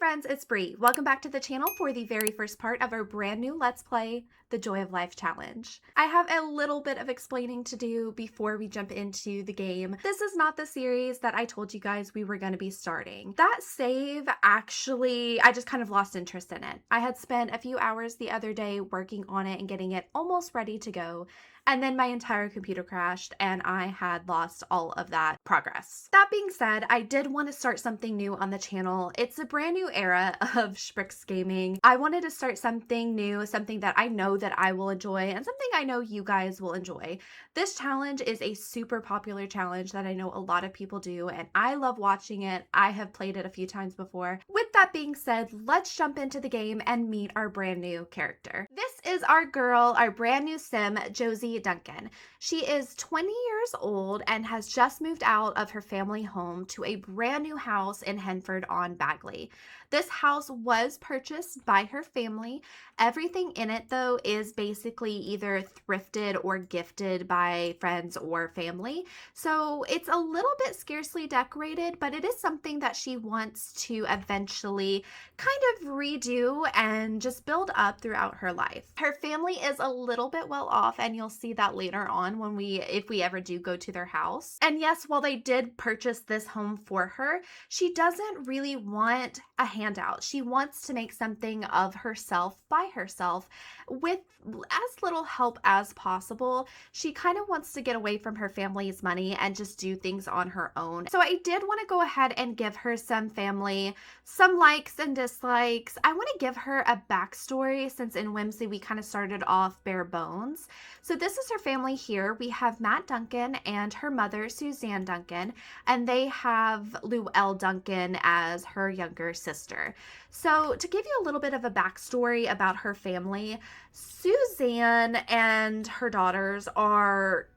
friends, it's Bree. Welcome back to the channel for the very first part of our brand new Let's Play, the Joy of Life Challenge. I have a little bit of explaining to do before we jump into the game. This is not the series that I told you guys we were going to be starting. That save, actually, I just kind of lost interest in it. I had spent a few hours the other day working on it and getting it almost ready to go. And then my entire computer crashed and I had lost all of that progress. That being said, I did want to start something new on the channel. It's a brand new era of Shbrixx gaming. I wanted to start something new, something that I know that I will enjoy and something I know you guys will enjoy. This challenge is a super popular challenge that I know a lot of people do and I love watching it. I have played it a few times before. With that being said, let's jump into the game and meet our brand new character. This is our girl, our brand new sim, Josie Duncan. She is 20 years old and has just moved out of her family home to a brand new house in Henford on Bagley. This house was purchased by her family. Everything in it, though, is basically either thrifted or gifted by friends or family. So it's a little bit scarcely decorated, but it is something that she wants to eventually kind of redo and just build up throughout her life. Her family is a little bit well off, and you'll see that later on when if we ever do go to their house. And yes, while they did purchase this home for her, she doesn't really want a handout. She wants to make something of herself by herself with as little help as possible. She kind of wants to get away from her family's money and just do things on her own. So I did want to go ahead and give her some family, some likes and dislikes. I want to give her a backstory since in Whimsy we kind of started off bare bones. So this is her family here. We have Matt Duncan and her mother, Suzanne Duncan, and they have Luelle Duncan as her younger sister. So to give you a little bit of a backstory about her family, Suzanne and her daughters are,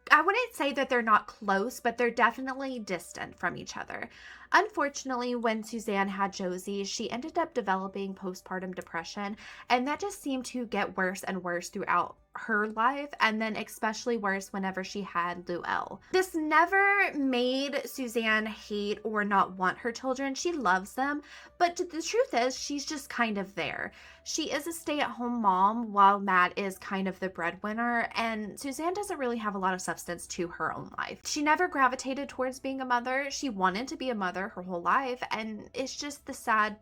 I wouldn't say that they're not close, but they're definitely distant from each other. Unfortunately, when Suzanne had Josie, she ended up developing postpartum depression, and that just seemed to get worse and worse throughout her life, and then especially worse whenever she had Luelle. This never made Suzanne hate or not want her children. She loves them, but the truth is she's just kind of there. She is a stay-at-home mom while Matt is kind of the breadwinner, and Suzanne doesn't really have a lot of substance to her own life. She never gravitated towards being a mother. She wanted to be a mother her whole life, and it's just the sad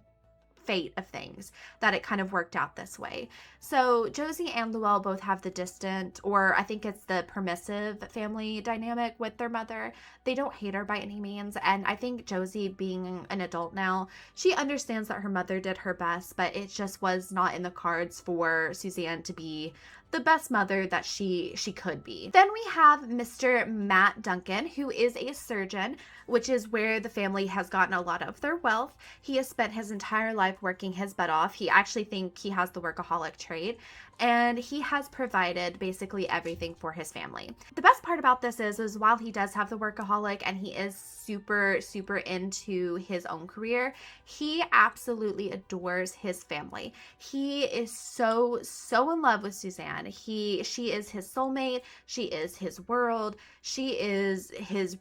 fate of things that it kind of worked out this way. So Josie and Luelle both have the distant, or I think it's the permissive family dynamic with their mother. They don't hate her by any means, and I think Josie, being an adult now, she understands that her mother did her best, but it just was not in the cards for Suzanne to be the best mother that she could be. Then we have Mr. Matt Duncan, who is a surgeon, which is where the family has gotten a lot of their wealth. He has spent his entire life working his butt off. He actually thinks he has the workaholic trait, and he has provided basically everything for his family. The best part about this is while he does have the workaholic and he is super into his own career, he absolutely adores his family. He is so in love with Suzanne. She is his soulmate. She is his world. She is his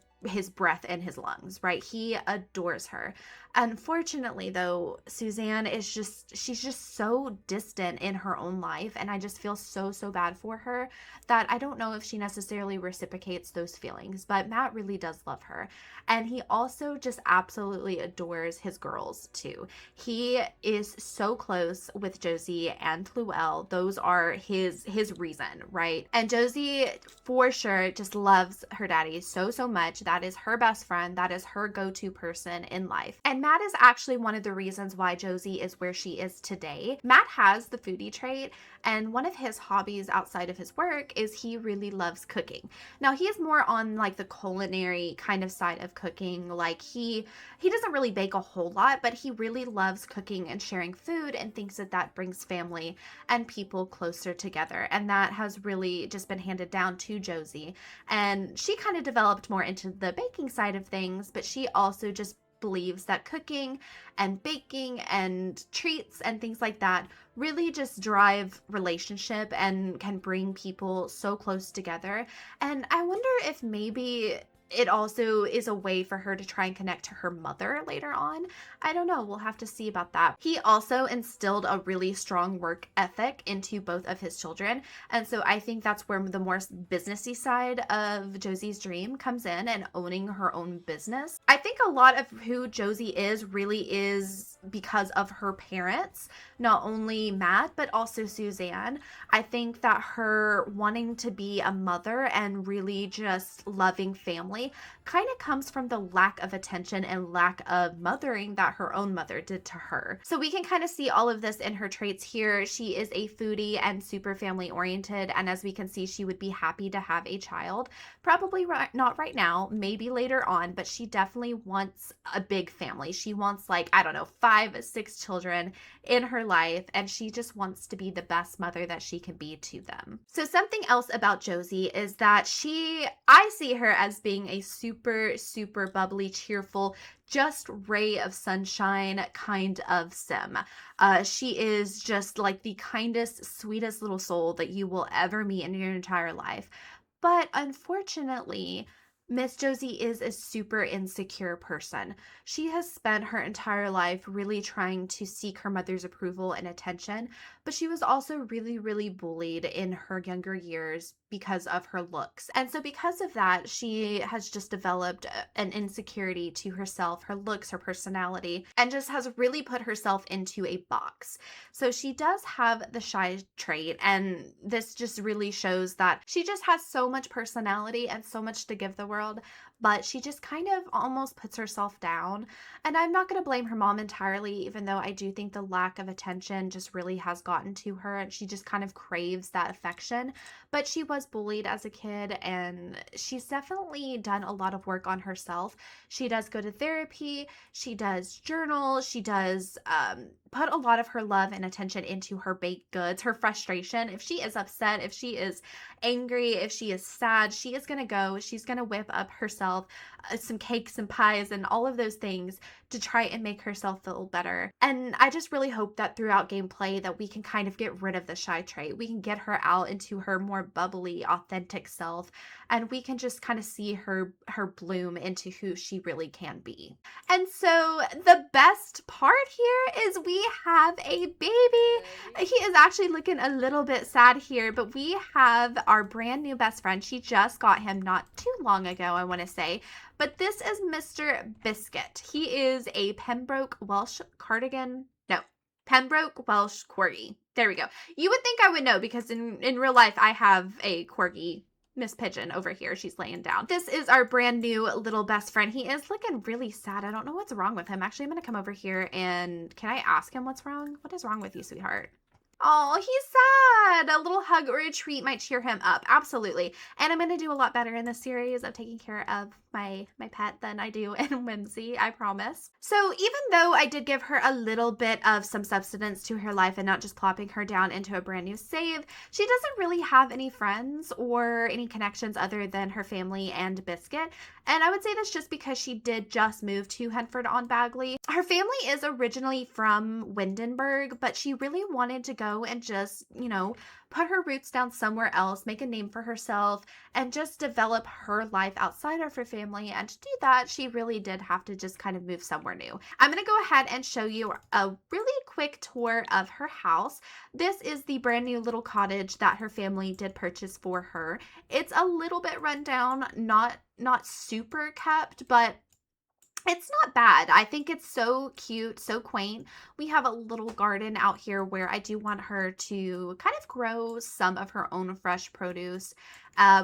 breath in his lungs, right? He adores her. Unfortunately, though, Suzanne is she's just so distant in her own life, and I just feel so bad for her that I don't know if she necessarily reciprocates those feelings, but Matt really does love her. And he also just absolutely adores his girls too. He is so close with Josie and Luelle. Those are his reason, right? And Josie for sure just loves her daddy so much. That is her best friend. That is her go-to person in life. And Matt is actually one of the reasons why Josie is where she is today. Matt has the foodie trait, and one of his hobbies outside of his work is he really loves cooking. Now, he is more on like the culinary kind of side of cooking. Like he doesn't really bake a whole lot, but he really loves cooking and sharing food and thinks that brings family and people closer together. And that has really just been handed down to Josie. And she kind of developed more into the baking side of things, but she also just believes that cooking and baking and treats and things like that really just drive relationship and can bring people so close together. And I wonder if maybe it also is a way for her to try and connect to her mother later on. I don't know. We'll have to see about that. He also instilled a really strong work ethic into both of his children. And so I think that's where the more businessy side of Josie's dream comes in, and owning her own business. I think a lot of who Josie is really is because of her parents, not only Matt, but also Suzanne. I think that her wanting to be a mother and really just loving family kind of comes from the lack of attention and lack of mothering that her own mother did to her. So we can kind of see all of this in her traits here. She is a foodie and super family oriented. And as we can see, she would be happy to have a child. Probably not right now, maybe later on, but she definitely wants a big family. She wants, like, I don't know, 5, 6 children in her life, and she just wants to be the best mother that she can be to them. So something else about Josie is that I see her as being a super, super bubbly, cheerful, just ray of sunshine kind of sim. She is just like the kindest, sweetest little soul that you will ever meet in your entire life. But unfortunately, Miss Josie is a super insecure person. She has spent her entire life really trying to seek her mother's approval and attention, but she was also really, really bullied in her younger years because of her looks. And so because of that, she has just developed an insecurity to herself, her looks, her personality, and just has really put herself into a box. So she does have the shy trait, and this just really shows that she just has so much personality and so much to give the world, but she just kind of almost puts herself down. And I'm not going to blame her mom entirely, even though I do think the lack of attention just really has gotten to her, and she just kind of craves that affection. But she was bullied as a kid, and she's definitely done a lot of work on herself. She does go to therapy, she does journal, she does put a lot of her love and attention into her baked goods, her frustration. If she is upset, if she is angry, if she is sad, she's going to whip up herself some cakes and pies and all of those things to try and make herself feel better. And I just really hope that throughout gameplay that we can kind of get rid of the shy trait. We can get her out into her more bubbly, authentic self, and we can just kind of see her bloom into who she really can be. And so the best part here is we have a baby. He is actually looking a little bit sad here, but we have our brand new best friend. She just got him not too long ago, I want to say. But this is Mr. Biscuit. He is a Pembroke Welsh Corgi. There we go. You would think I would know because in real life I have a Corgi, Miss Pigeon, over here. She's laying down. This is our brand new little best friend. He is looking really sad. I don't know what's wrong with him. Actually, I'm going to come over here and can I ask him what's wrong? What is wrong with you, sweetheart? Oh, he's sad. A little hug or a treat might cheer him up. Absolutely. And I'm going to do a lot better in this series of taking care of my pet than I do in Whimsy, I promise. So even though I did give her a little bit of some substance to her life and not just plopping her down into a brand new save, she doesn't really have any friends or any connections other than her family and Biscuit. And I would say that's just because she did just move to Henford on Bagley. Her family is originally from Windenburg, but she really wanted to go and just, put her roots down somewhere else, make a name for herself, and just develop her life outside of her family. And to do that, she really did have to just kind of move somewhere new. I'm going to go ahead and show you a really quick tour of her house. This is the brand new little cottage that her family did purchase for her. It's a little bit run down, not super kept, but it's not bad. I think it's so cute, so quaint. We have a little garden out here where I do want her to kind of grow some of her own fresh produce.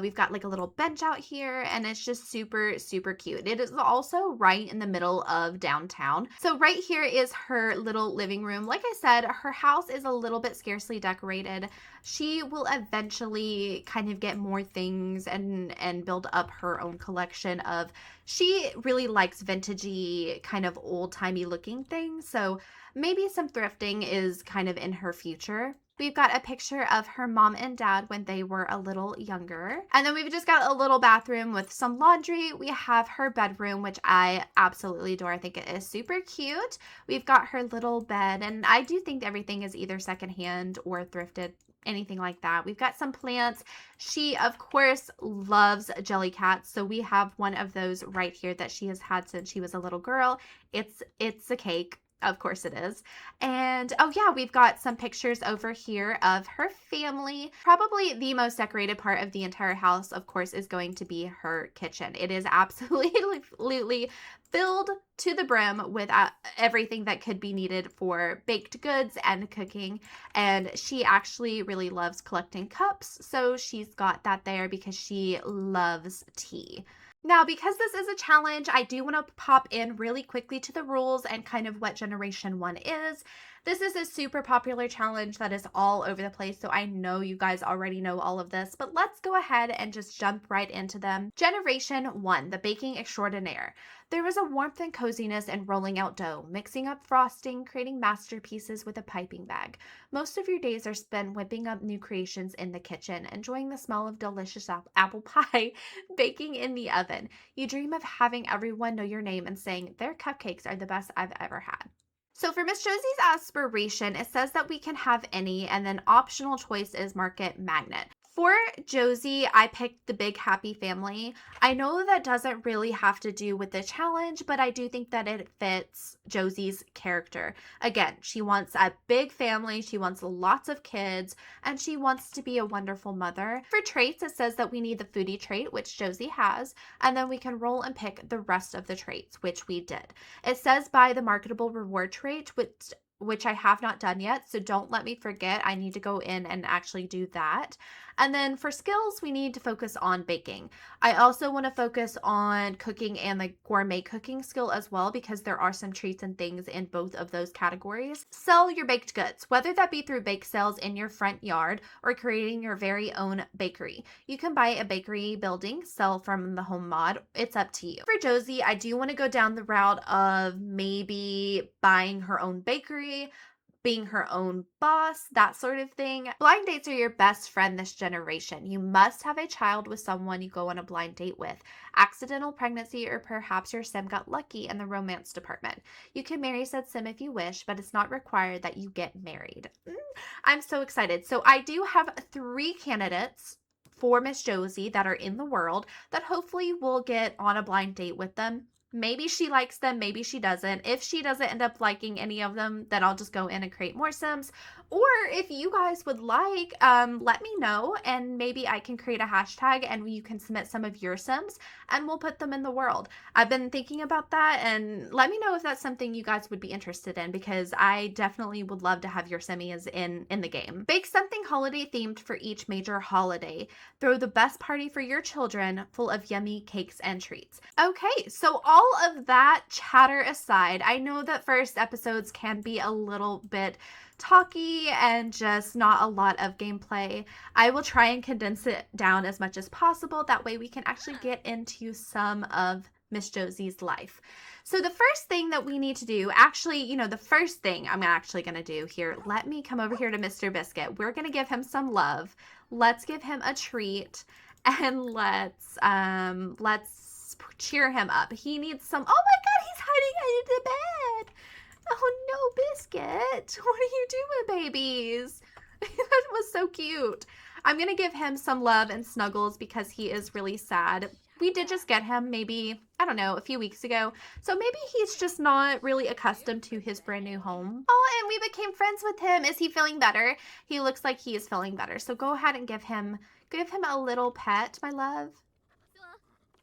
We've got like a little bench out here and it's just super, super cute. It is also right in the middle of downtown. So right here is her little living room. Like I said, her house is a little bit scarcely decorated. She will eventually kind of get more things and build up her own collection of, she really likes vintagey kind of old-timey looking things. So maybe some thrifting is kind of in her future. We've got a picture of her mom and dad when they were a little younger. And then we've just got a little bathroom with some laundry. We have her bedroom, which I absolutely adore. I think it is super cute. We've got her little bed, and I do think everything is either secondhand or thrifted. anything like that. We've got some plants. She, of course, loves jelly cats. So we have one of those right here that she has had since she was a little girl. It's a cake. Of course it is. And oh yeah, we've got some pictures over here of her family. Probably the most decorated part of the entire house, of course, is going to be her kitchen. It is absolutely filled to the brim with everything that could be needed for baked goods and cooking. And she actually really loves collecting cups. So she's got that there because she loves tea. Now, because this is a challenge, I do want to pop in really quickly to the rules and kind of what Generation 1 is. This is a super popular challenge that is all over the place, so I know you guys already know all of this, but let's go ahead and just jump right into them. Generation 1, the baking extraordinaire. There is a warmth and coziness in rolling out dough, mixing up frosting, creating masterpieces with a piping bag. Most of your days are spent whipping up new creations in the kitchen, enjoying the smell of delicious apple pie baking in the oven. You dream of having everyone know your name and saying, their cupcakes are the best I've ever had. So for Miss Josie's aspiration, it says that we can have any, and then optional choice is market magnet. For Josie, I picked the big happy family. I know that doesn't really have to do with the challenge, but I do think that it fits Josie's character. Again, she wants a big family, she wants lots of kids, and she wants to be a wonderful mother. For traits, it says that we need the foodie trait, which Josie has, and then we can roll and pick the rest of the traits, which we did. It says buy the marketable reward trait, which I have not done yet, so don't let me forget. I need to go in and actually do that. And then for skills, we need to focus on baking. I also want to focus on cooking and the gourmet cooking skill as well, because there are some treats and things in both of those categories. Sell your baked goods, whether that be through bake sales in your front yard or creating your very own bakery. You can buy a bakery building, sell from the home mod. It's up to you. For Josie, I do want to go down the route of maybe buying her own bakery, being her own boss, that sort of thing. Blind dates are your best friend this generation. You must have a child with someone you go on a blind date with. Accidental pregnancy, or perhaps your sim got lucky in the romance department. You can marry said sim if you wish, but it's not required that you get married. I'm so excited. So I do have 3 candidates for Miss Josie that are in the world that hopefully will get on a blind date with them. Maybe she likes them, maybe she doesn't. If she doesn't end up liking any of them, then I'll just go in and create more sims. Or if you guys would like, let me know, and maybe I can create a hashtag and you can submit some of your sims and we'll put them in the world. I've been thinking about that, and let me know if that's something you guys would be interested in, because I definitely would love to have your simmies in the game. Bake something holiday themed for each major holiday. Throw the best party for your children, full of yummy cakes and treats. Okay, so all of that chatter aside, I know that first episodes can be a little bit talky and just not a lot of gameplay. I will try and condense it down as much as possible. That way we can actually get into some of Miss Josie's life. So the first thing that we need to do, actually, the first thing I'm actually going to do here, let me come over here to Mr. Biscuit. We're going to give him some love. Let's give him a treat, and let's cheer him up. He needs some, oh my God, he's hiding under the bed. Oh no, Biscuit. What are you doing, babies? That was so cute. I'm going to give him some love and snuggles because he is really sad. We did just get him maybe, I don't know, a few weeks ago. So maybe he's just not really accustomed to his brand new home. Oh, and we became friends with him. Is he feeling better? He looks like he is feeling better. So go ahead and give him a little pet, my love.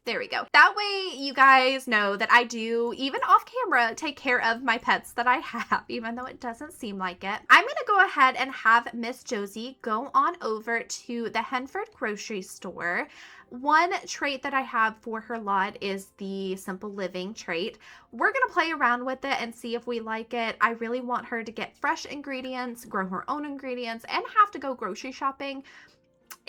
There we go. That way you guys know that I do, even off camera, take care of my pets that I have, even though it doesn't seem like it. I'm going to go ahead and have Miss Josie go on over to the Henford grocery store. One trait that I have for her lot is the simple living trait. We're going to play around with it and see if we like it. I really want her to get fresh ingredients, grow her own ingredients, and have to go grocery shopping.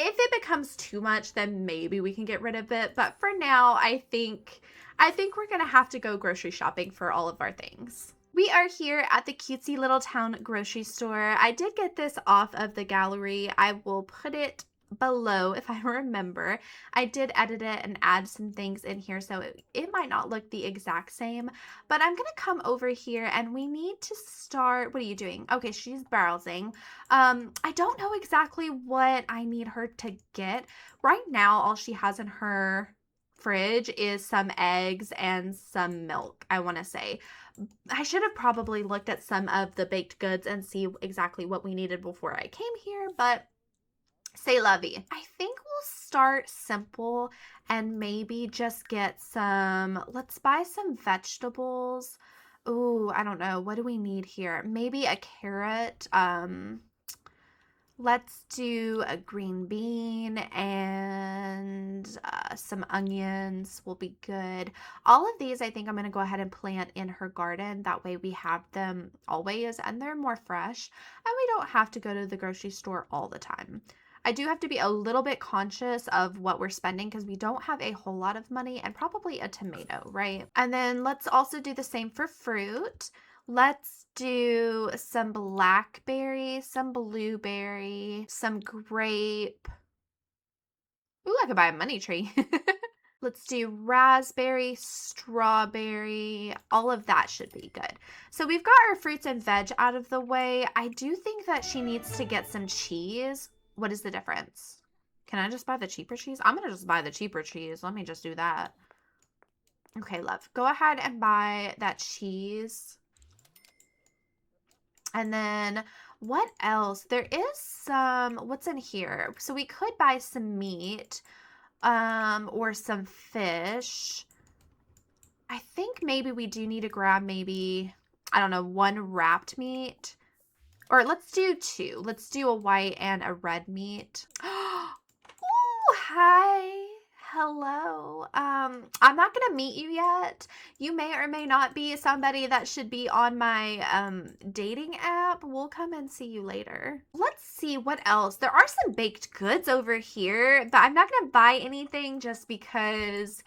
If it becomes too much, then maybe we can get rid of it. But for now, I think we're going to have to go grocery shopping for all of our things. We are here at the cutesy little town grocery store. I did get this off of the gallery. I will put it below if I remember. I did edit it and add some things in here, so it might not look the exact same, but I'm gonna come over here and we need to start. What are you doing? Okay, she's browsing. I don't know exactly what I need her to get. Right now, all she has in her fridge is some eggs and some milk, I want to say. I should have probably looked at some of the baked goods and see exactly what we needed before I came here, but say lovey. I think we'll start simple and maybe just get some, let's buy some vegetables. Ooh, I don't know. What do we need here? Maybe a carrot. Let's do a green bean and some onions will be good. All of these, I think I'm going to go ahead and plant in her garden. That way we have them always and they're more fresh and we don't have to go to the grocery store all the time. I do have to be a little bit conscious of what we're spending because we don't have a whole lot of money and probably a tomato, right? And then let's also do the same for fruit. Let's do some blackberry, some blueberry, some grape. Ooh, I could buy a money tree. Let's do raspberry, strawberry, all of that should be good. So we've got our fruits and veg out of the way. I do think that she needs to get some cheese. What is the difference? Can I just buy the cheaper cheese? I'm going to just buy the cheaper cheese. Let me just do that. Okay, love. Go ahead and buy that cheese. And then what else? There is some, what's in here? So we could buy some meat, or some fish. I think maybe we do need to grab maybe, I don't know, one wrapped meat. Or let's do two. Let's do a white and a red meat. Oh, hi. Hello. I'm not gonna meet you yet. You may or may not be somebody that should be on my dating app. We'll come and see you later. Let's see what else. There are some baked goods over here, but I'm not gonna buy anything just because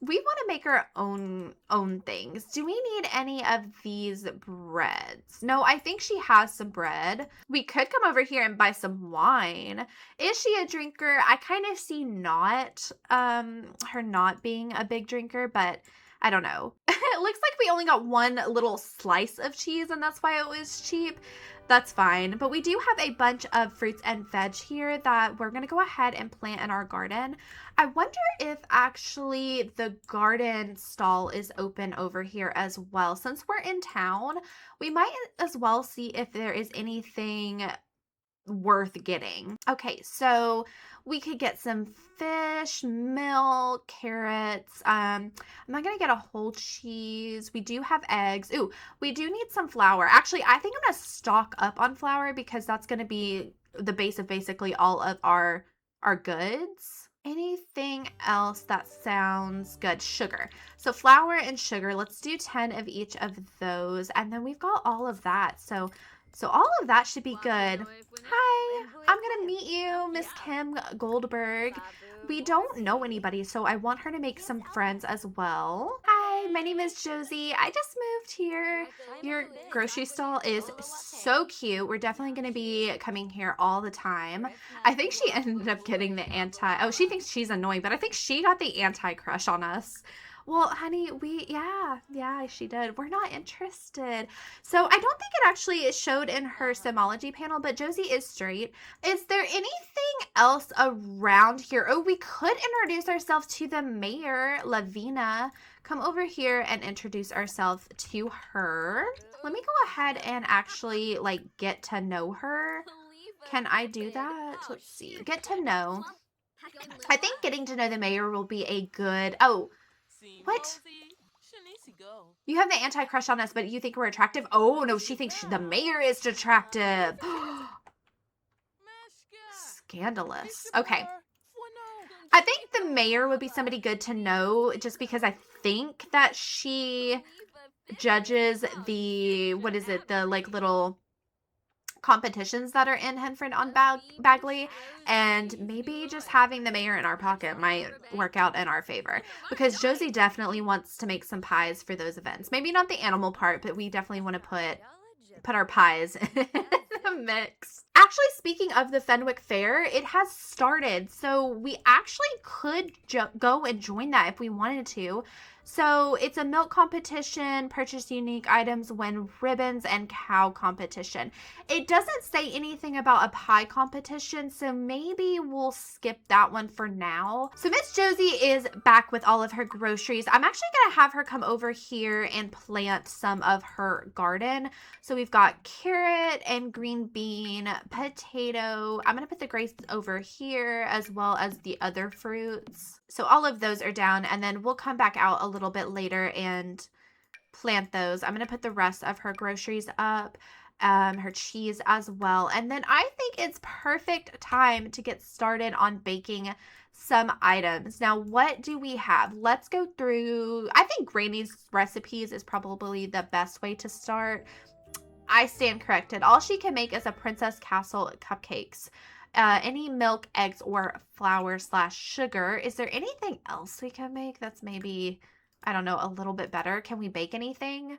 we want to make our own things. Do we need any of these breads? No, I think she has some bread. We could come over here and buy some wine. Is she a drinker? I kind of see not her not being a big drinker, but I don't know. It looks like we only got one little slice of cheese and that's why it was cheap. That's fine. But we do have a bunch of fruits and veg here that we're going to go ahead and plant in our garden. I wonder if actually the garden stall is open over here as well. Since we're in town, we might as well see if there is anything worth getting. Okay, so we could get some fish, milk, carrots. I'm not gonna get a whole cheese. We do have eggs. Ooh, we do need some flour. Actually, I think I'm gonna stock up on flour because that's gonna be the base of basically all of our goods. Anything else that sounds good? Sugar. So flour and sugar. Let's do 10 of each of those, and then we've got all of that. So all of that should be good. Hi, I'm gonna meet you, Miss Kim Goldberg. We don't know anybody, so I want her to make some friends as well. Hi, my name is Josie. I just moved here. Your grocery stall is so cute. We're definitely gonna be coming here all the time. I think she ended up getting the she thinks she's annoying, but I think she got the anti-crush on us. Well, honey, yeah, she did. We're not interested. So I don't think it actually showed in her Simology panel, but Josie is straight. Is there anything else around here? Oh, we could introduce ourselves to the mayor, Lavina. Come over here and introduce ourselves to her. Let me go ahead and actually, like, get to know her. Can I do that? Let's see. Get to know. I think getting to know the mayor will be a good... Oh, what? You have the anti-crush on us, but you think we're attractive? Oh, no, she thinks the mayor is attractive. Scandalous. Okay. I think the mayor would be somebody good to know just because I think that she judges the, what is it, the like little competitions that are in Henford on Bagley, and maybe just having the mayor in our pocket might work out in our favor because Josie definitely wants to make some pies for those events. Maybe not the animal part, but we definitely want to put our pies in the mix. Actually, speaking of the Fenwick Fair, it has started. So we actually could go and join that if we wanted to. So it's a milk competition, purchase unique items, win ribbons, and cow competition. It doesn't say anything about a pie competition, so maybe we'll skip that one for now. So Miss Josie is back with all of her groceries. I'm actually going to have her come over here and plant some of her garden. So we've got carrot and green bean, potato. I'm going to put the grapes over here as well as the other fruits. So all of those are down, and then we'll come back out a little bit later and plant those. I'm going to put the rest of her groceries up, her cheese as well. And then I think it's perfect time to get started on baking some items. Now, what do we have? Let's go through. I think Granny's recipes is probably the best way to start. I stand corrected. All she can make is a Princess Castle cupcakes. Any milk, eggs, or flour / sugar. Is there anything else we can make that's maybe, I don't know, a little bit better? Can we bake anything?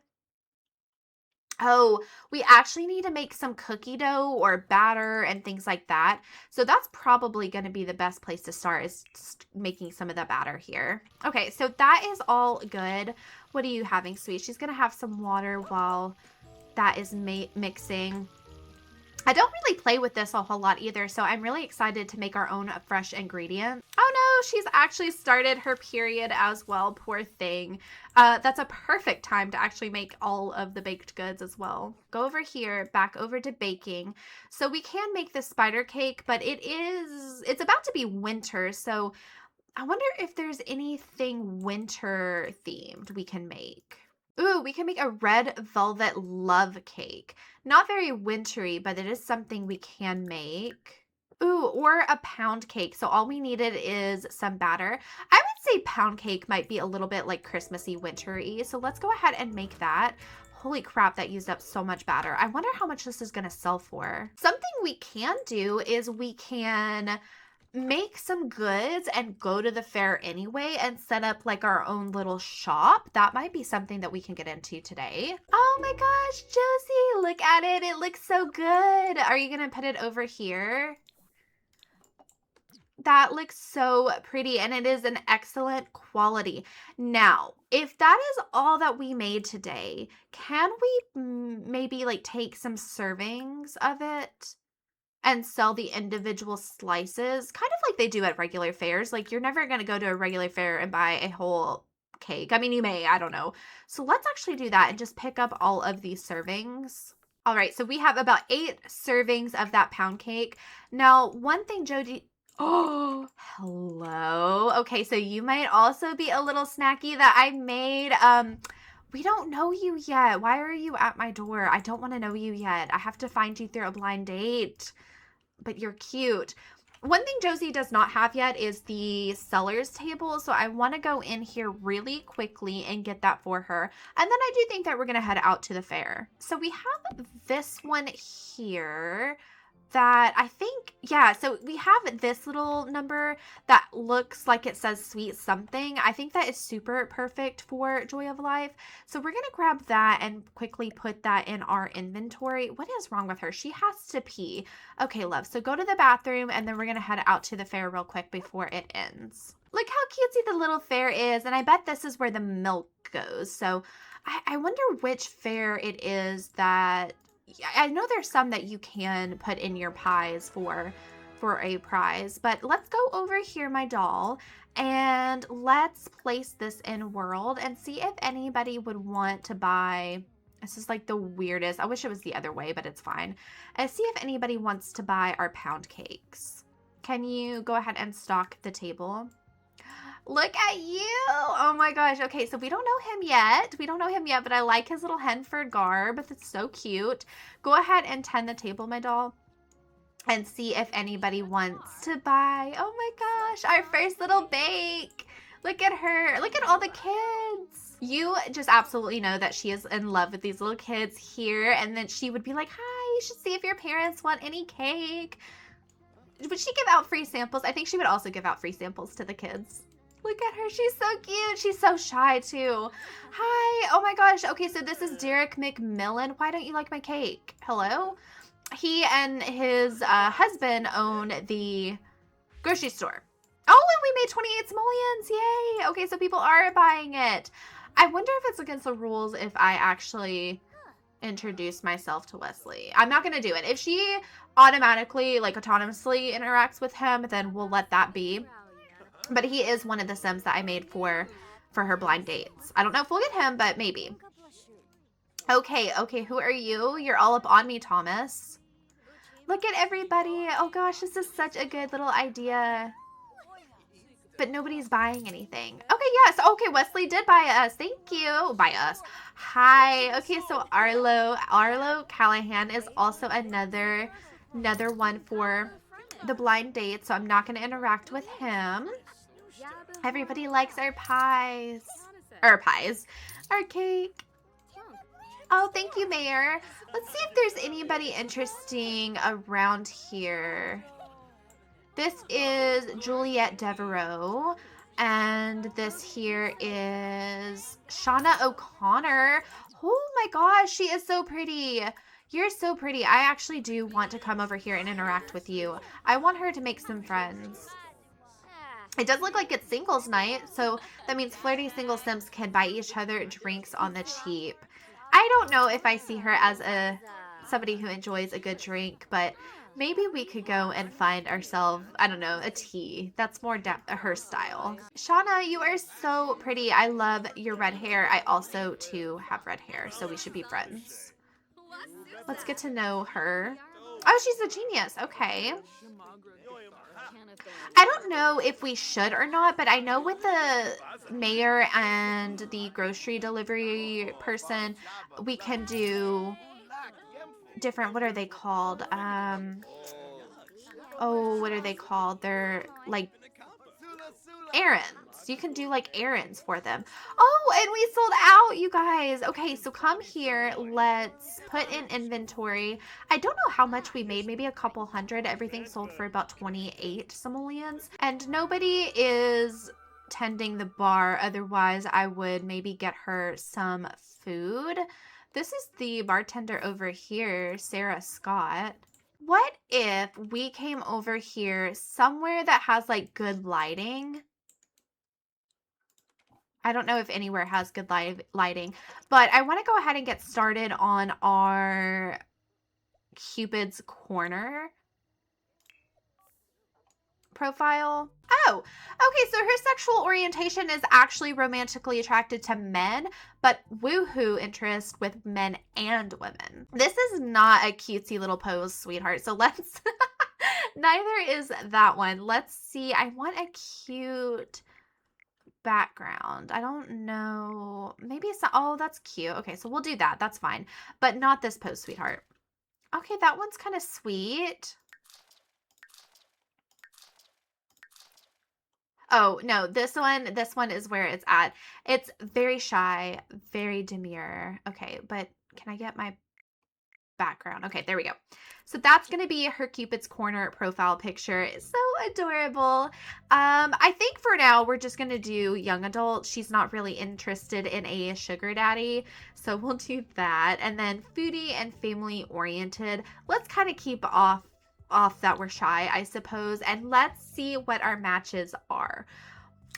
Oh, we actually need to make some cookie dough or batter and things like that. So that's probably going to be the best place to start, is making some of the batter here. Okay, so that is all good. What are you having, sweet? She's going to have some water while that is mixing. I don't really play with this a whole lot either, so I'm really excited to make our own fresh ingredients. Oh no, she's actually started her period as well, poor thing. That's a perfect time to actually make all of the baked goods as well. Go over here, back over to baking. So we can make the spider cake, but it's about to be winter, so I wonder if there's anything winter themed we can make. Ooh, we can make a red velvet love cake. Not very wintry, but it is something we can make. Ooh, or a pound cake. So all we needed is some batter. I would say pound cake might be a little bit like Christmassy, wintry. So let's go ahead and make that. Holy crap, that used up so much batter. I wonder how much this is going to sell for. Something we can do is we can make some goods and go to the fair anyway and set up like our own little shop. That might be something that we can get into today. Oh my gosh, Josie, look at it. It looks so good. Are you going to put it over here? That looks so pretty, and it is an excellent quality. Now, if that is all that we made today, can we maybe like take some servings of it and sell the individual slices, kind of like they do at regular fairs? Like, you're never going to go to a regular fair and buy a whole cake. I mean, you may, I don't know. So let's actually do that and just pick up all of these servings. All right, so we have about 8 servings of that pound cake. Now, one thing, Jody... Oh, hello. Okay, so you might also be a little snacky that I made. We don't know you yet. Why are you at my door? I don't want to know you yet. I have to find you through a blind date. But you're cute. One thing Josie does not have yet is the seller's table. So I want to go in here really quickly and get that for her. And then I do think that we're going to head out to the fair. So we have this one here that I think, yeah, so we have this little number that looks like it says sweet something. I think that is super perfect for Joy of Life. So we're going to grab that and quickly put that in our inventory. What is wrong with her? She has to pee. Okay, love. So go to the bathroom, and then we're going to head out to the fair real quick before it ends. Look how cutesy the little fair is. And I bet this is where the milk goes. So I wonder which fair it is that... I know there's some that you can put in your pies for a prize, but let's go over here, my doll, and let's place this in world and see if anybody would want to buy. This is like the weirdest. I wish it was the other way, but it's fine. And see if anybody wants to buy our pound cakes. Can you go ahead and stock the table? Look at you. Oh my gosh. Okay, so we don't know him yet. We don't know him yet, but I like his little Henford garb. It's so cute. Go ahead and tend the table, my doll, and see if anybody wants to buy. Oh my gosh, our first little bake. Look at her. Look at all the kids. You just absolutely know that she is in love with these little kids here, and then she would be like, hi, you should see if your parents want any cake. Would she give out free samples? I think she would also give out free samples to the kids. Look at her. She's so cute. She's so shy, too. Hi. Oh, my gosh. Okay, so this is Derek McMillan. Why don't you like my cake? Hello? He and his husband own the grocery store. Oh, and we made 28 simoleons. Yay. Okay, so people are buying it. I wonder if it's against the rules if I actually introduce myself to Wesley. I'm not going to do it. If she automatically, like autonomously interacts with him, then we'll let that be. But he is one of the Sims that I made for her blind dates. I don't know if we'll get him, but maybe. Okay, who are you? You're all up on me, Thomas. Look at everybody. Oh gosh, this is such a good little idea. But nobody's buying anything. Okay, yes. Okay, Wesley did buy us. Thank you. Buy us. Hi. Okay, so Arlo Callahan is also another one for the blind date, so I'm not going to interact with him. Everybody likes our pies. Our cake. Oh, thank you, Mayor. Let's see if there's anybody interesting around here. This is Juliette Devereaux, and this here is Shauna O'Connor. Oh my gosh, she is so pretty. You're so pretty. I actually do want to come over here and interact with you. I want her to make some friends. It does look like it's singles night, so that means flirty single Sims can buy each other drinks on the cheap. I don't know if I see her as somebody who enjoys a good drink, but maybe we could go and find ourselves, I don't know, a tea. That's more her style. Shauna, you are so pretty. I love your red hair. I also, too, have red hair, so we should be friends. Let's get to know her. Oh, she's a genius. Okay. I don't know if we should or not, but I know with the mayor and the grocery delivery person, we can do different, what are they called? Oh, what are they called? They're like errands. You can do like errands for them. Oh, and we sold out, you guys. Okay, so come here. Let's put in inventory. I don't know how much we made. Maybe a couple hundred. Everything sold for about 28 simoleons. And nobody is tending the bar. Otherwise, I would maybe get her some food. This is the bartender over here, Sarah Scott. What if we came over here somewhere that has like good lighting? I don't know if anywhere has good lighting, but I want to go ahead and get started on our Cupid's Corner profile. Oh, okay, so her sexual orientation is actually romantically attracted to men, but woohoo interest with men and women. This is not a cutesy little pose, sweetheart, so let's... Neither is that one. Let's see. I want a cute background. I don't know. Maybe it's not. Oh, that's cute. Okay, so we'll do that. That's fine. But not this pose, sweetheart. Okay, that one's kind of sweet. Oh, no, this one is where it's at. It's very shy, very demure. Okay, but can I get my background? Okay, there we go. So that's going to be her Cupid's Corner profile picture. It's so adorable. I think for now we're just going to do young adult. She's not really interested in a sugar daddy, so we'll do that. And then foodie and family oriented. Let's kind of keep off that we're shy, I suppose, and let's see what our matches are.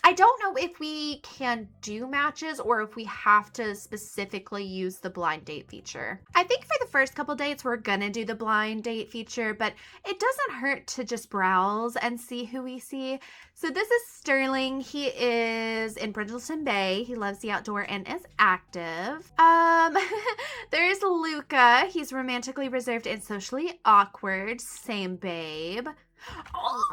I don't know if we can do matches or if we have to specifically use the blind date feature. I think for the first couple dates, we're gonna do the blind date feature, but it doesn't hurt to just browse and see who we see. So this is Sterling. He is in Brindleton Bay. He loves the outdoor and is active. There's Luca. He's romantically reserved and socially awkward. Same babe. Oh,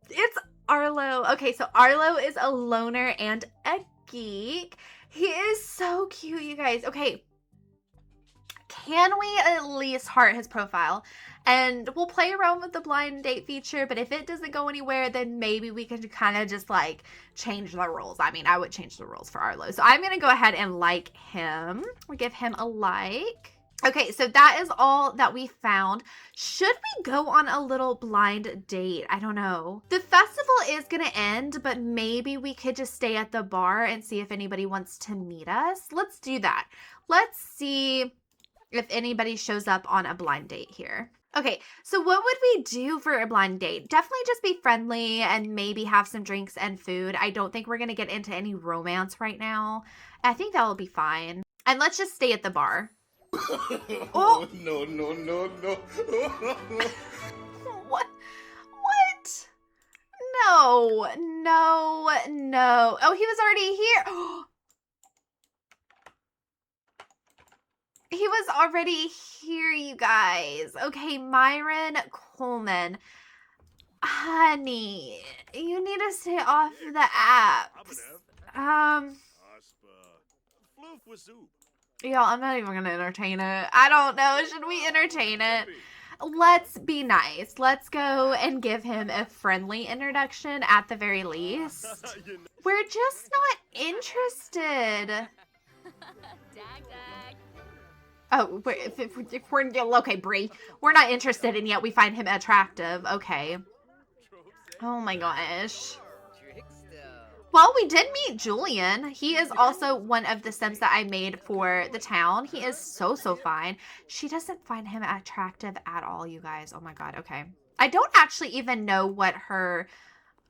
it's Arlo. Okay, so Arlo is a loner and a geek. He is so cute, you guys. Okay, can we at least heart his profile? And we'll play around with the blind date feature, but if it doesn't go anywhere, then maybe we can kind of just like change the rules. I mean, I would change the rules for Arlo. So I'm going to go ahead and like him. We'll give him a like. Okay, so that is all that we found. Should we go on a little blind date? I don't know. The festival is going to end, but maybe we could just stay at the bar and see if anybody wants to meet us. Let's do that. Let's see if anybody shows up on a blind date here. Okay, so what would we do for a blind date? Definitely just be friendly and maybe have some drinks and food. I don't think we're going to get into any romance right now. I think that will be fine. And let's just stay at the bar. Oh, no, no, no, no. What? What? No, no, no. Oh, he was already here. He was already here, you guys. Okay, Myron Coleman. Honey, you need to stay off the apps. Y'all, I'm not even gonna entertain it. I don't know. Should we entertain it? Let's be nice. Let's go and give him a friendly introduction at the very least. We're just not interested. Oh, if we're okay, Brie. We're not interested, and yet we find him attractive. Okay. Oh my gosh. Well, we did meet Julian. He is also one of the Sims that I made for the town. He is so fine. She doesn't find him attractive at all, you guys. Oh my god, okay. I don't actually even know what her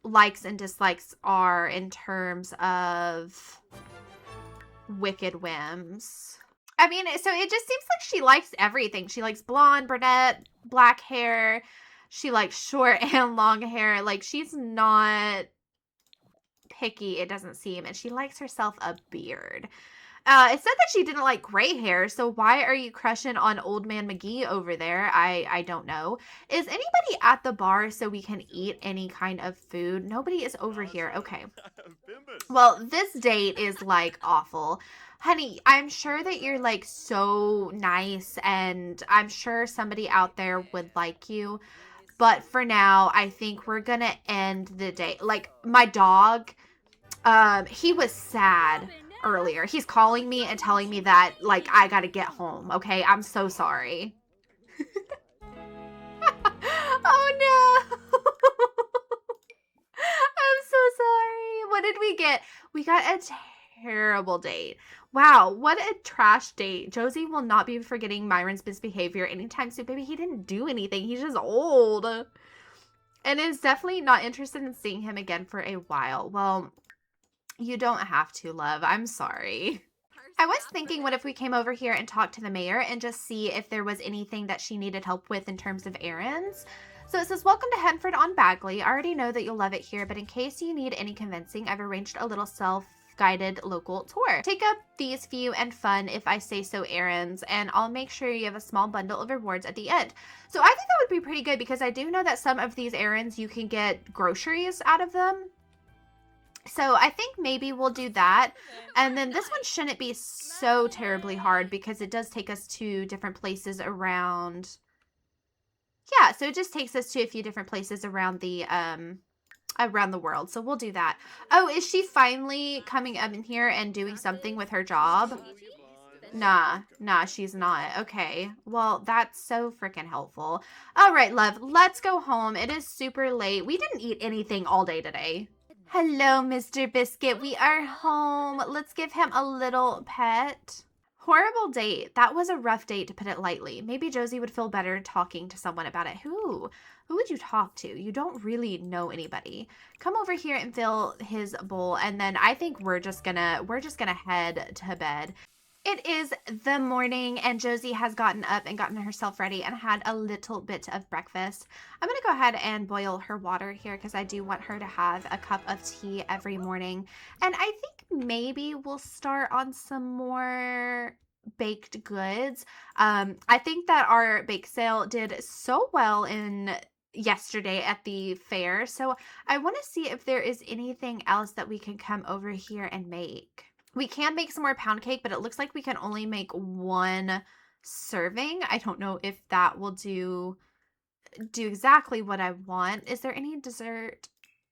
likes and dislikes are in terms of wicked whims. I mean, so it just seems like she likes everything. She likes blonde, brunette, black hair. She likes short and long hair. Like, she's not picky, it doesn't seem. And she likes herself a beard. It said that she didn't like gray hair, so why are you crushing on Old Man McGee over there? I don't know. Is anybody at the bar so we can eat any kind of food? Nobody is over here. Okay. Well, this date is, like, awful. Honey, I'm sure that you're, like, so nice, and I'm sure somebody out there would like you. But for now, I think we're gonna end the day. Like, my dog, he was sad earlier. He's calling me and telling me that, like, I gotta get home, okay? I'm so sorry. Oh, no. I'm so sorry. What did we get? We got a terrible date. Wow, what a trash date. Josie will not be forgetting Myron's misbehavior anytime soon. Baby, he didn't do anything. He's just old. And is definitely not interested in seeing him again for a while. Well, you don't have to, love. I'm sorry. I was thinking, what if we came over here and talked to the mayor and just see if there was anything that she needed help with in terms of errands? So it says, welcome to Henford on Bagley. I already know that you'll love it here, but in case you need any convincing, I've arranged a little self-guided local tour. Take up these few and fun, if I say so, errands, and I'll make sure you have a small bundle of rewards at the end. So I think that would be pretty good, because I do know that some of these errands, you can get groceries out of them. So I think maybe we'll do that. And then this one shouldn't be so terribly hard, because it does take us to different places around. Yeah, so it just takes us to a few different places around the world. So we'll do that. Oh, is she finally coming up in here and doing something with her job? Nah, she's not. Okay. Well, that's so freaking helpful. All right, love, let's go home. It is super late. We didn't eat anything all day today. Hello, Mr. Biscuit. We are home. Let's give him a little pet. Horrible date. That was a rough date, to put it lightly. Maybe Josie would feel better talking to someone about it. Who would you talk to? You don't really know anybody. Come over here and fill his bowl, and then I think we're just gonna head to bed. It is the morning, and Josie has gotten up and gotten herself ready and had a little bit of breakfast. I'm going to go ahead and boil her water here, because I do want her to have a cup of tea every morning. And I think maybe we'll start on some more baked goods. I think that our bake sale did so well yesterday at the fair, so I want to see if there is anything else that we can come over here and make. We can make some more pound cake, but it looks like we can only make one serving. I don't know if that will do exactly what I want. Is there any dessert?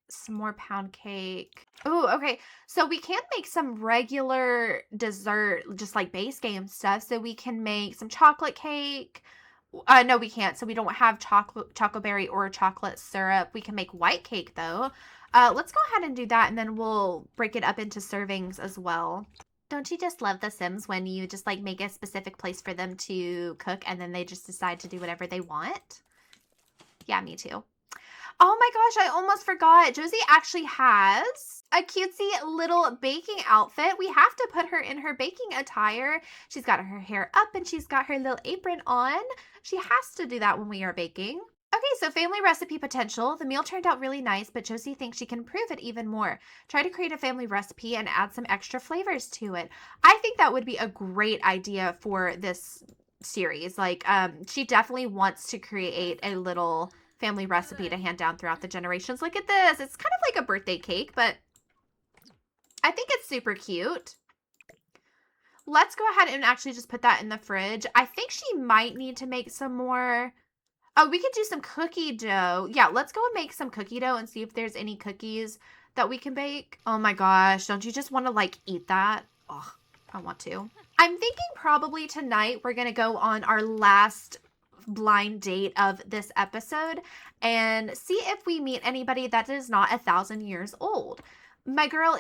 Some more pound cake. Oh, okay. So we can make some regular dessert, just like base game stuff. So we can make some chocolate cake. No, we can't. So we don't have chocoberry or chocolate syrup. We can make white cake though. Let's go ahead and do that, and then we'll break it up into servings as well. Don't you just love The Sims when you just like make a specific place for them to cook and then they just decide to do whatever they want? Yeah, me too. Oh my gosh, I almost forgot. Josie actually has a cutesy little baking outfit. We have to put her in her baking attire. She's got her hair up and she's got her little apron on. She has to do that when we are baking. Okay, so family recipe potential. The meal turned out really nice, but Josie thinks she can improve it even more. Try to create a family recipe and add some extra flavors to it. I think that would be a great idea for this series. Like, she definitely wants to create a little family recipe to hand down throughout the generations. Look at this. It's kind of like a birthday cake, but I think it's super cute. Let's go ahead and actually just put that in the fridge. I think she might need to make some more. Oh, we could do some cookie dough. Yeah, let's go and make some cookie dough and see if there's any cookies that we can bake. Oh my gosh, don't you just want to like eat that? Oh, I want to. I'm thinking probably tonight we're going to go on our last blind date of this episode and see if we meet anybody that is not 1,000 years old. My girl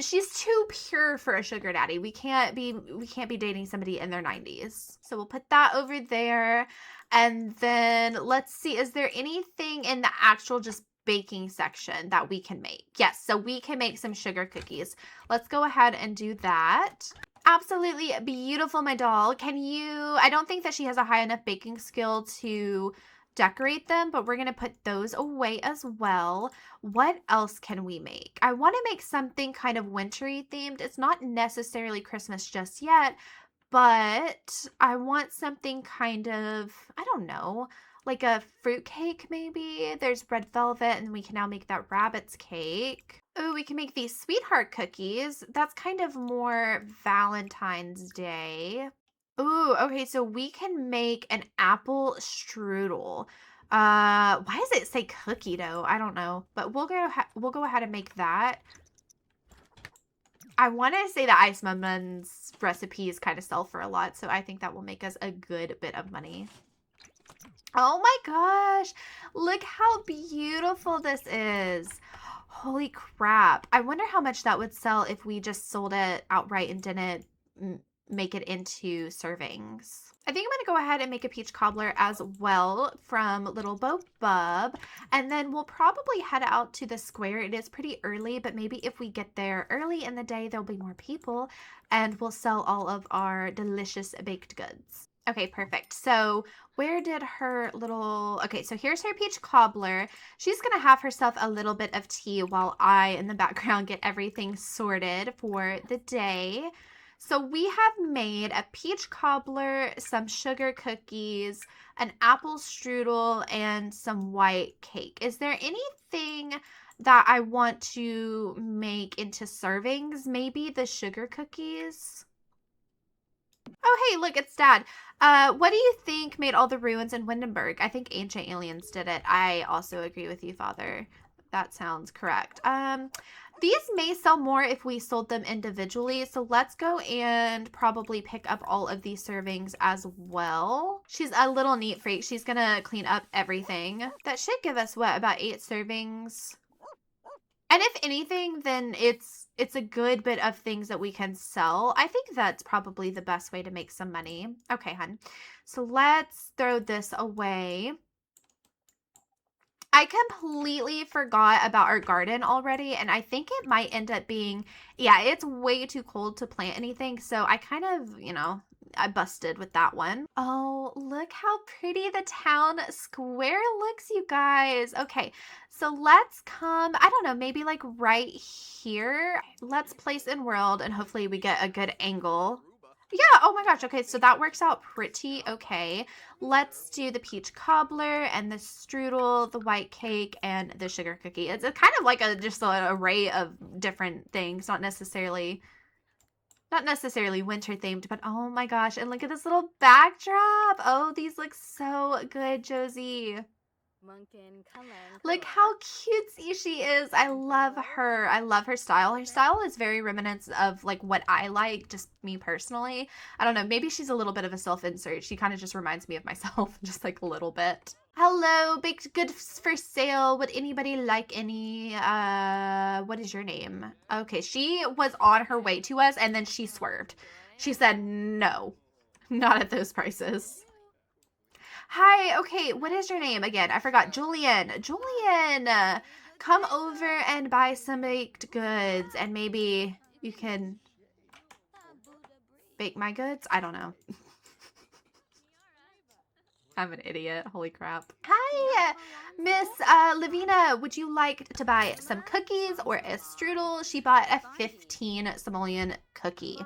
she's too pure for a sugar daddy. We can't be dating somebody in their 90s. So we'll put that over there. And then let's see, is there anything in the actual just baking section that we can make? Yes, so we can make some sugar cookies. Let's go ahead and do that. Absolutely beautiful, my doll. I don't think that she has a high enough baking skill to decorate them, but we're going to put those away as well. What else can we make? I want to make something kind of wintry themed. It's not necessarily Christmas just yet, but I want something kind of, I don't know, like a fruit cake maybe. There's red velvet and we can now make that rabbit's cake. Oh, we can make these sweetheart cookies. That's kind of more Valentine's Day. Ooh, okay, so we can make an apple strudel. Why does it say cookie dough? I don't know, but we'll go ahead and make that. I want to say that Ice Mum's recipes kind of sell for a lot, so I think that will make us a good bit of money. Oh my gosh, look how beautiful this is. Holy crap. I wonder how much that would sell if we just sold it outright and didn't make it into servings. I think I'm going to go ahead and make a peach cobbler as well from Little Bo Bub. And then we'll probably head out to the square. It is pretty early, but maybe if we get there early in the day, there'll be more people and we'll sell all of our delicious baked goods. Okay, perfect. So where did her little... Okay, so here's her peach cobbler. She's going to have herself a little bit of tea while I, in the background, get everything sorted for the day. So we have made a peach cobbler, some sugar cookies, an apple strudel, and some white cake. Is there anything that I want to make into servings? Maybe the sugar cookies? Oh, hey, look, it's Dad. What do you think made all the ruins in Windenburg? I think ancient aliens did it. I also agree with you, Father. That sounds correct. These may sell more if we sold them individually, so let's go and probably pick up all of these servings as well. She's a little neat freak. She's gonna clean up everything. That should give us, what, about 8 servings? And if anything, then it's a good bit of things that we can sell. I think that's probably the best way to make some money. Okay, hun. So let's throw this away. I completely forgot about our garden already, and I think it might end up being, yeah, it's way too cold to plant anything, so I kind of, I busted with that one. Oh, look how pretty the town square looks, you guys. Okay, so let's come, I don't know, maybe like right here. Let's place in world, and hopefully we get a good angle. Yeah, oh my gosh, okay, so that works out pretty okay. Let's do the peach cobbler and the strudel, the white cake, and the sugar cookie. It's kind of like just an array of different things, not necessarily winter themed, but oh my gosh, and look at this little backdrop. Oh, these look so good, Josie. Look how cutesy she is. I love her. I love her style. Her style is very reminiscent of like what I like, just me personally. I don't know. Maybe she's a little bit of a self-insert. She kind of just reminds me of myself, just like a little bit. Hello, baked goods for sale. Would anybody like any? What is your name? Okay, she was on her way to us and then she swerved. She said no, not at those prices. Hi, okay, what is your name again? I forgot. Julian. Julian, come over and buy some baked goods and maybe you can bake my goods? I don't know. I'm an idiot. Holy crap. Hi, Miss Lavina. Would you like to buy some cookies or a strudel? She bought a 15 simoleon cookie.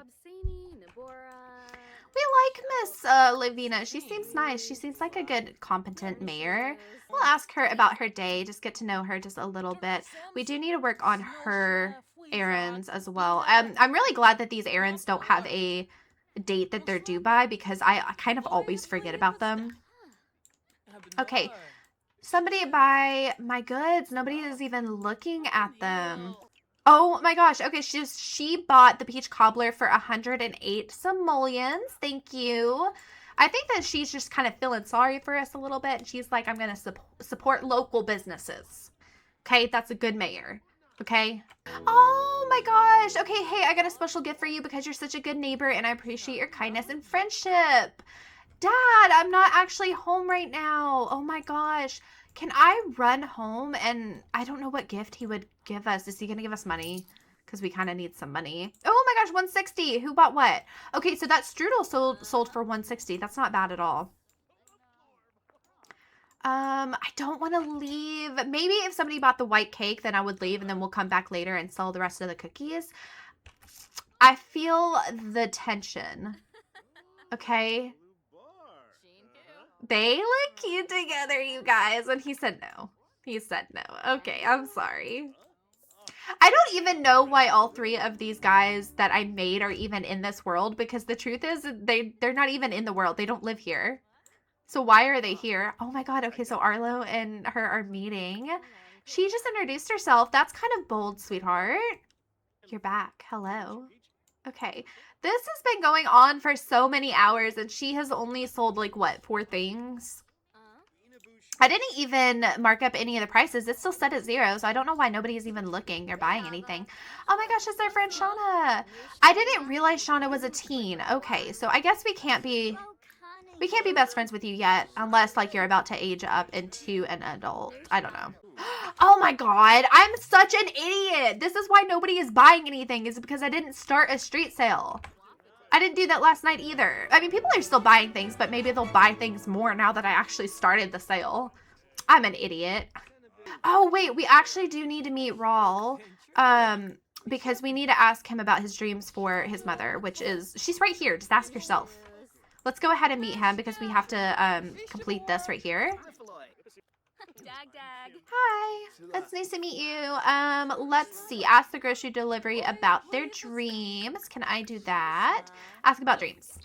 We like Miss Lavina. She seems nice. She seems like a good, competent mayor. We'll ask her about her day, just get to know her just a little bit. We do need to work on her errands as well. I'm really glad that these errands don't have a date that they're due by because I kind of always forget about them. Okay, somebody buy my goods. Nobody is even looking at them. Oh my gosh. Okay, she bought the peach cobbler for 108 simoleons. Thank you. I think that she's just kind of feeling sorry for us a little bit. She's like, I'm going to support local businesses. Okay, that's a good mayor. Okay. Oh my gosh. Okay, hey, I got a special gift for you because you're such a good neighbor and I appreciate your kindness and friendship. Dad, I'm not actually home right now. Oh my gosh. Can I run home? And I don't know what gift he would give us. Is he going to give us money? Because we kind of need some money. Oh my gosh, 160. Who bought what? Okay, so that strudel sold for 160. That's not bad at all. I don't want to leave. Maybe if somebody bought the white cake, then I would leave and then we'll come back later and sell the rest of the cookies. I feel the tension. Okay. They look cute together, you guys. And he said no. He said no. Okay, I'm sorry. I don't even know why all three of these guys that I made are even in this world because the truth is they're not even in the world. They don't live here. So why are they here? Oh my god, okay, so Arlo and her are meeting. She just introduced herself. That's kind of bold, sweetheart. You're back. Hello. Okay. This has been going on for so many hours and she has only sold like what, 4 things? I didn't even mark up any of the prices. It's still set at 0, so I don't know why nobody's even looking or buying anything. Oh my gosh, it's our friend Shauna. I didn't realize Shauna was a teen. Okay, so I guess we can't be best friends with you yet unless like you're about to age up into an adult. I don't know. Oh my god, I'm such an idiot. This is why nobody is buying anything, is because I didn't start a street sale. I didn't do that last night either. I mean, people are still buying things, but maybe they'll buy things more now that I actually started the sale. I'm an idiot. Oh wait, we actually do need to meet Raul. Because we need to ask him about his dreams for his mother, which is, she's right here. Just ask yourself. Let's go ahead and meet him because we have to complete this right here. Hi, it's nice to meet you. Let's see. Ask the grocery delivery about their dreams. Can I do that? Ask about dreams.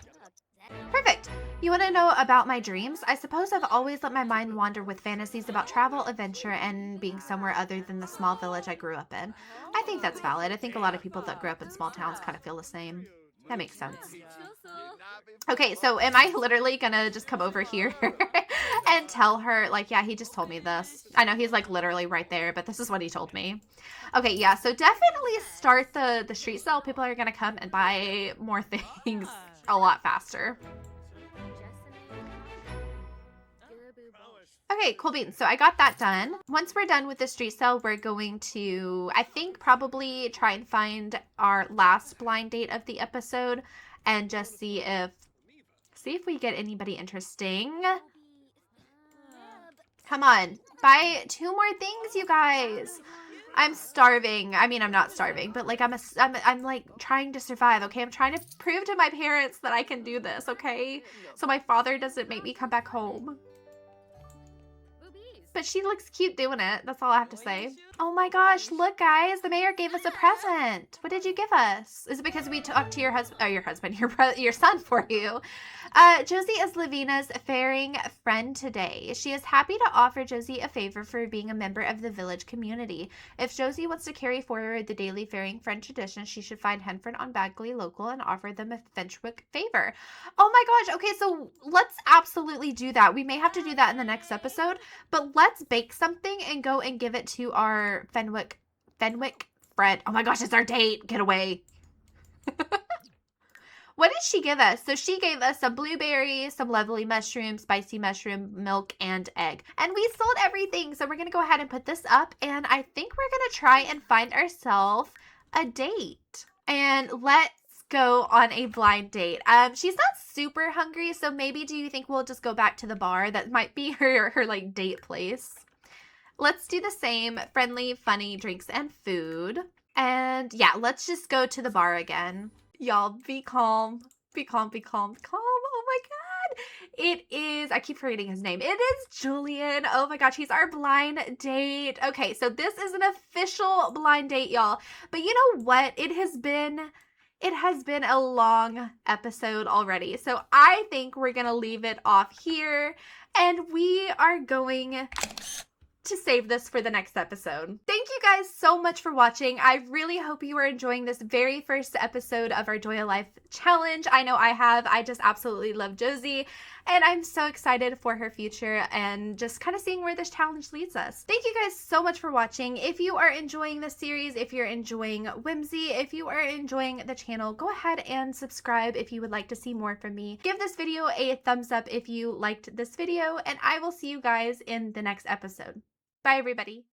Perfect. You want to know about my dreams? I suppose I've always let my mind wander with fantasies about travel, adventure, and being somewhere other than the small village I grew up in. I think that's valid. I think a lot of people that grew up in small towns kind of feel the same. That makes sense. Okay, so am I literally gonna just come over here and tell her, like, yeah, he just told me this. I know he's like literally right there, but this is what he told me. Okay, yeah, so definitely start the street sale. People are gonna come and buy more things a lot faster. Okay, cool beans. So I got that done. Once we're done with the street sale, we're going to, I think, probably try and find our last blind date of the episode and just see if we get anybody interesting. Come on, buy 2 more things, you guys. I'm starving. I mean, I'm not starving, but like I'm like trying to survive, okay? I'm trying to prove to my parents that I can do this, okay? So my father doesn't make me come back home. But she looks cute doing it. That's all I have to say. Oh my gosh, look guys, the mayor gave us a present. What did you give us? Is it because we talked to your husband, your son for you? Josie is Lavina's faring friend today. She is happy to offer Josie a favor for being a member of the village community. If Josie wants to carry forward the daily faring friend tradition, she should find Henford on Bagley Local and offer them a Fenchwick favor. Oh my gosh, okay, so let's absolutely do that. We may have to do that in the next episode, but let's bake something and go and give it to our Fenwick friend. Oh my gosh, it's our date. Get away. What did she give us? So she gave us some blueberries, some lovely mushrooms, spicy mushroom, milk, and egg. And we sold everything. So we're going to go ahead and put this up. And I think we're going to try and find ourselves a date. And let's go on a blind date. She's not super hungry. So maybe do you think we'll just go back to the bar? That might be her like date place. Let's do the same. Friendly, funny drinks and food. And yeah, let's just go to the bar again. Y'all, be calm. Be calm, be calm, be calm. Oh my God. It is, I keep forgetting his name. It is Julian. Oh my gosh, he's our blind date. Okay, so this is an official blind date, y'all. But you know what? It has been a long episode already. So I think we're going to leave it off here. And we are going to save this for the next episode. Thank you guys so much for watching. I really hope you are enjoying this very first episode of our Joy of Life challenge. I know I have. I just absolutely love Josie, and I'm so excited for her future and just kind of seeing where this challenge leads us. Thank you guys so much for watching. If you are enjoying this series, if you're enjoying Whimsy, if you are enjoying the channel, go ahead and subscribe if you would like to see more from me. Give this video a thumbs up if you liked this video, and I will see you guys in the next episode. Bye, everybody.